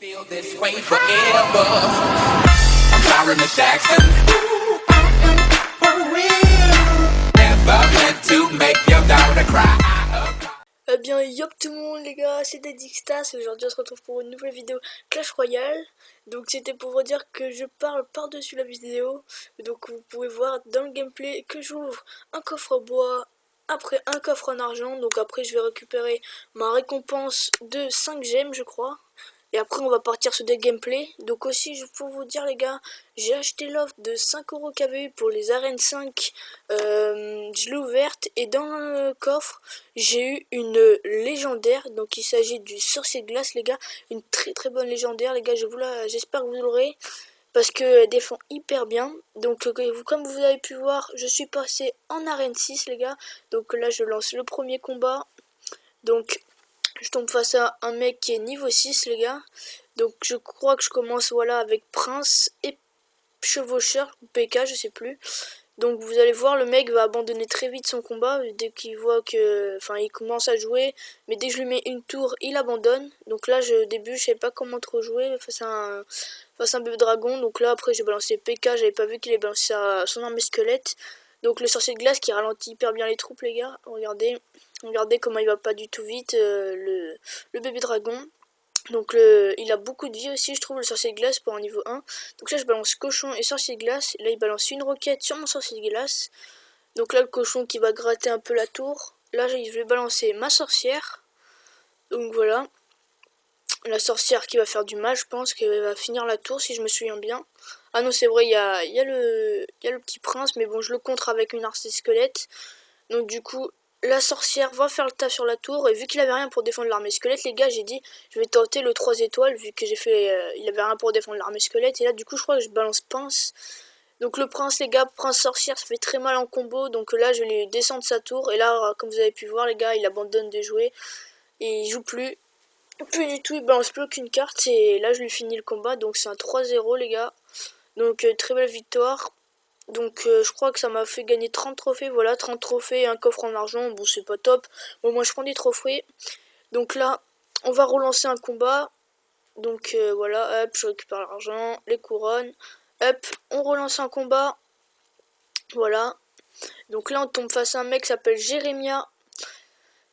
Feel this way forever. I'm Byron the Jackson. For real. Never meant to make your daughter cry. Eh bien, yop tout le monde les gars, c'est Dixtas. Aujourd'hui on se retrouve pour une nouvelle vidéo Clash Royale. Donc c'était pour vous dire que je parle par-dessus la vidéo. Donc vous pouvez voir dans le gameplay que j'ouvre un coffre bois, après un coffre en argent. Donc après je vais récupérer ma récompense de 5 gemmes je crois. Et après on va partir sur des gameplays. Donc aussi je peux vous dire les gars, j'ai acheté l'offre de 5€ qu'il y avait eu pour les arènes 5. Je l'ai ouverte et dans le coffre j'ai eu une légendaire. Donc il s'agit du sorcier de glace les gars. Une très bonne légendaire les gars, j'espère que vous l'aurez. Parce qu'elle défend hyper bien. Donc comme vous avez pu voir, je suis passé en arène 6 les gars. Donc là je lance le premier combat. Donc je tombe face à un mec qui est niveau 6 les gars. Donc je crois que je commence voilà avec Prince et Chevaucheur ou PK je sais plus. Donc vous allez voir, le mec va abandonner très vite son combat dès qu'il voit que, enfin il commence à jouer, mais dès que je lui mets une tour il abandonne. Donc là au début je savais pas comment trop jouer face à un bébé dragon. Donc là après j'ai balancé PK, j'avais pas vu qu'il avait balancé son armée squelette. Donc le sorcier de glace qui ralentit hyper bien les troupes les gars, regardez comment il va pas du tout vite le bébé dragon. Donc il a beaucoup de vie aussi je trouve le sorcier de glace pour un niveau 1. Donc là je balance cochon et sorcier de glace. Et là il balance une roquette sur mon sorcier de glace. Donc là le cochon qui va gratter un peu la tour. Là je vais balancer ma sorcière. Donc voilà. La sorcière qui va faire du mal, je pense qu'elle va finir la tour si je me souviens bien. Ah non c'est vrai, il y a le petit prince, mais bon je le contre avec une arcée squelette. Donc du coup la sorcière va faire le taf sur la tour. Et vu qu'il avait rien pour défendre l'armée squelette les gars, j'ai dit je vais tenter le 3 étoiles. Vu que j'ai fait il avait rien pour défendre l'armée squelette. Et là du coup je crois que je balance pince. Donc le prince les gars, prince sorcière, ça fait très mal en combo. Donc là je vais lui descendre sa tour. Et là comme vous avez pu voir les gars, il abandonne de jouer. Et il joue plus du tout, il balance plus aucune carte. Et là je lui finis le combat. Donc c'est un 3-0 les gars. Donc très belle victoire. Donc je crois que ça m'a fait gagner 30 trophées, voilà, 30 trophées et un coffre en argent, bon c'est pas top, bon moi je prends des trophées. Donc là, on va relancer un combat, donc voilà, hop, je récupère l'argent, les couronnes, hop, on relance un combat, voilà. Donc là on tombe face à un mec qui s'appelle Jérémia,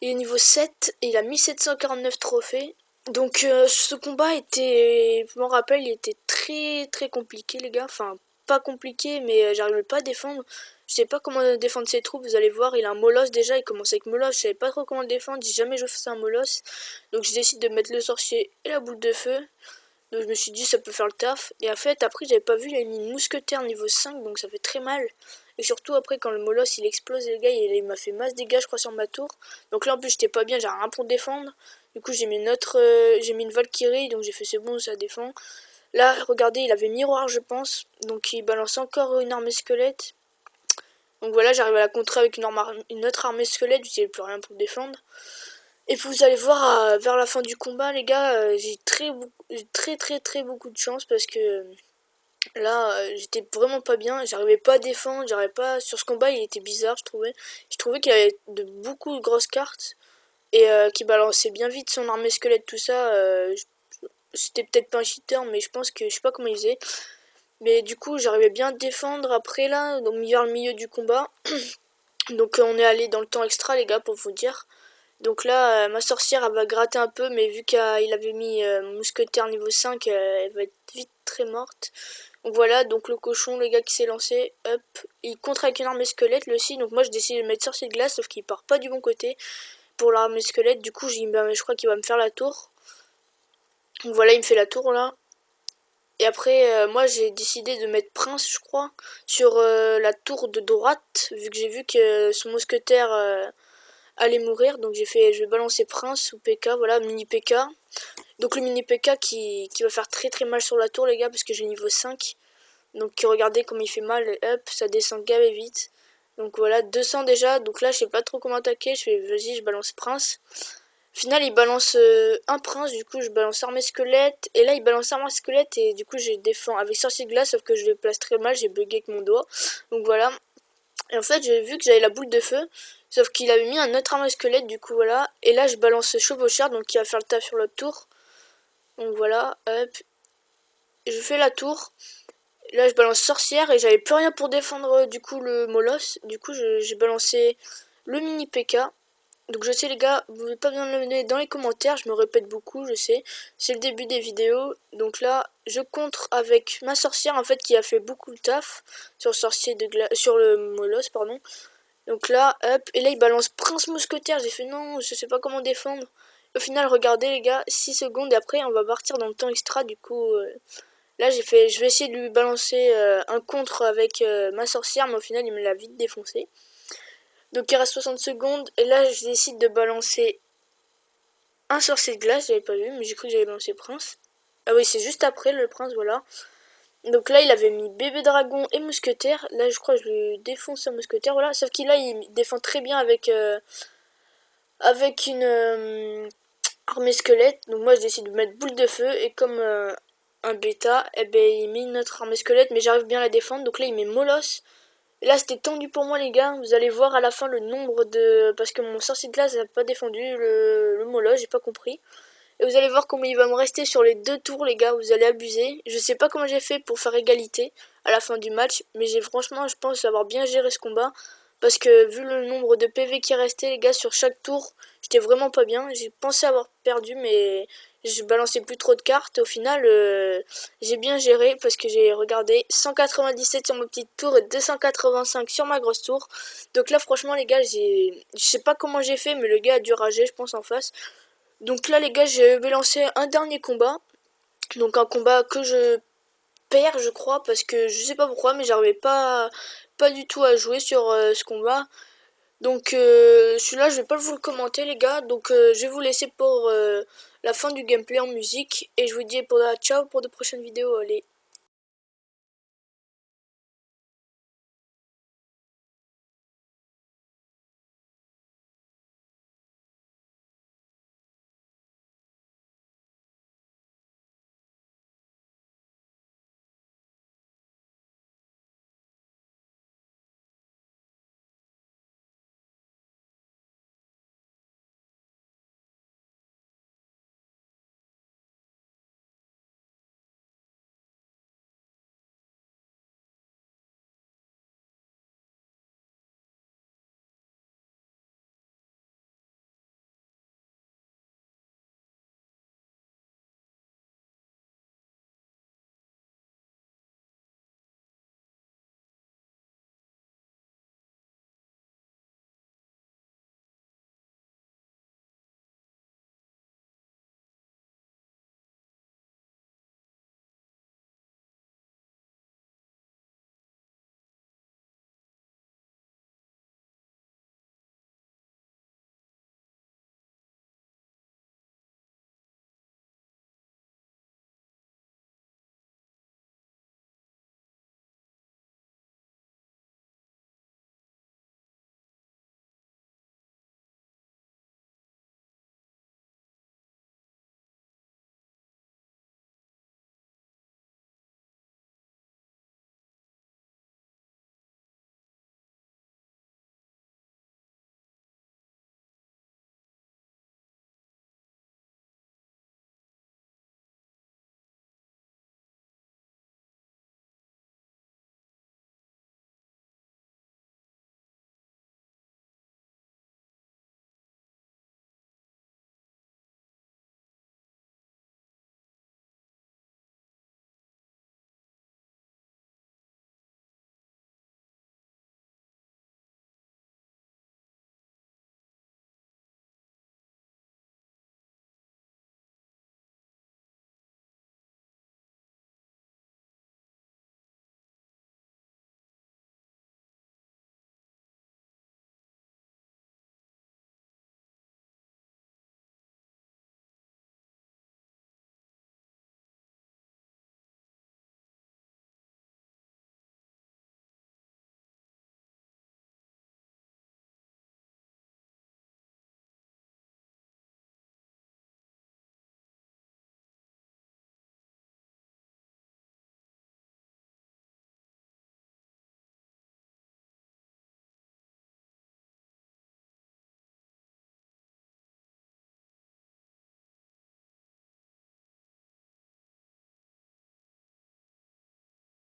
il est niveau 7 et il a 1749 trophées. Donc ce combat était, je me rappelle, il était très compliqué les gars, enfin pas compliqué mais j'arrivais pas à défendre. Je sais pas comment défendre ses troupes, vous allez voir, il a un molosse déjà, il commence avec molosse, je savais pas trop comment le défendre, j'ai jamais joué face à un molosse. Donc je décide de mettre le sorcier et la boule de feu. Donc je me suis dit ça peut faire le taf. Et en fait après j'avais pas vu, il a mis une mousquetaire niveau 5 donc ça fait très mal. Et surtout après quand le molosse il explose les gars, il m'a fait masse dégâts je crois sur ma tour. Donc là en plus j'étais pas bien, j'ai rien pour défendre. Du coup j'ai mis une Valkyrie, donc j'ai fait c'est bon ça défend. Là regardez il avait miroir je pense, donc il balance encore une armée squelette. Donc voilà j'arrive à la contrer avec une autre armée squelette, j'avais plus rien pour défendre. Et puis vous allez voir vers la fin du combat les gars, j'ai très beaucoup de chance parce que là j'étais vraiment pas bien, j'arrivais pas à défendre, j'arrivais pas, sur ce combat il était bizarre je trouvais qu'il avait beaucoup de grosses cartes et qui balançait bien vite son armée squelette tout ça. C'était peut-être pas un cheater mais je pense que je sais pas comment il faisait, mais du coup j'arrivais bien à défendre après là, donc vers le milieu du combat. Donc on est allé dans le temps extra les gars pour vous dire. Donc là, ma sorcière, elle va gratter un peu, mais vu qu'il avait mis mousquetaire niveau 5, elle va être vite très morte. Donc voilà, donc le cochon, les gars, qui s'est lancé, hop, il contre avec une armée squelette, lui aussi. Donc moi, je décide de mettre sorcier de glace, sauf qu'il part pas du bon côté pour l'armée squelette. Du coup, je crois qu'il va me faire la tour. Donc voilà, il me fait la tour, là. Et après, moi, j'ai décidé de mettre Prince, je crois, sur la tour de droite, vu que j'ai vu que son mousquetaire allait mourir. Donc je vais balancer Prince ou PK, voilà, mini PK. Donc le mini PK qui va faire très mal sur la tour les gars, parce que j'ai niveau 5. Donc regardez comme il fait mal, hop, ça descend gavé vite. Donc voilà, 200 déjà, donc là je sais pas trop comment attaquer, vas-y je balance Prince. Au final il balance un Prince, du coup je balance armée squelette, et là il balance armée squelette, et du coup je défends avec sorcier de glace, sauf que je le place très mal, j'ai bugué avec mon doigt. Donc voilà, et en fait j'ai vu que j'avais la boule de feu, sauf qu'il avait mis un autre arme squelette, du coup voilà. Et là je balance chevaucheur, donc qui va faire le taf sur l'autre tour. Donc voilà, hop, je fais la tour. Là je balance sorcière et j'avais plus rien pour défendre du coup le molosse. Du coup j'ai balancé le mini PK. Donc je sais les gars, vous n'avez pas besoin de le donner dans les commentaires, je me répète beaucoup, je sais. C'est le début des vidéos. Donc là, je contre avec ma sorcière en fait qui a fait beaucoup le taf sur le sorcier de sur le molosse, pardon. Donc là, hop, et là il balance prince mousquetaire, j'ai fait non, je sais pas comment défendre. Au final, regardez les gars, 6 secondes après, on va partir dans le temps extra, du coup là j'ai fait, je vais essayer de lui balancer un contre avec ma sorcière, mais au final il me l'a vite défoncé. Donc il reste 60 secondes, et là je décide de balancer un sorcier de glace, j'avais pas vu, mais j'ai cru que j'avais lancé prince. Ah oui, c'est juste après le prince, voilà. Donc là, il avait mis bébé dragon et mousquetaire. Là, je crois que je lui défonce un mousquetaire, voilà. Sauf qu'il là, il défend très bien avec, avec une armée squelette. Donc moi, je décide de mettre boule de feu. Et comme un bêta, eh ben, il met notre armée squelette, mais j'arrive bien à la défendre. Donc là, il met molosse. Et là, c'était tendu pour moi, les gars. Vous allez voir à la fin le nombre de... Parce que mon sorcier de glace n'a pas défendu le molosse, j'ai pas compris. Et vous allez voir comment il va me rester sur les 2 tours, les gars. Vous allez abuser. Je sais pas comment j'ai fait pour faire égalité à la fin du match. Mais j'ai franchement, je pense avoir bien géré ce combat. Parce que vu le nombre de PV qui restait, les gars, sur chaque tour, j'étais vraiment pas bien. J'ai pensé avoir perdu, mais je balançais plus trop de cartes. Au final, j'ai bien géré parce que j'ai regardé 197 sur ma petite tour et 285 sur ma grosse tour. Donc là, franchement, les gars, je sais pas comment j'ai fait, mais le gars a dû rager, je pense, en face. Donc là les gars, je vais lancer un dernier combat. Donc un combat que je perds je crois parce que je sais pas pourquoi mais j'arrivais pas du tout à jouer sur ce combat. Donc celui-là je vais pas vous le commenter les gars. Donc je vais vous laisser pour la fin du gameplay en musique. Et je vous dis pour la ciao pour de prochaines vidéos. Allez.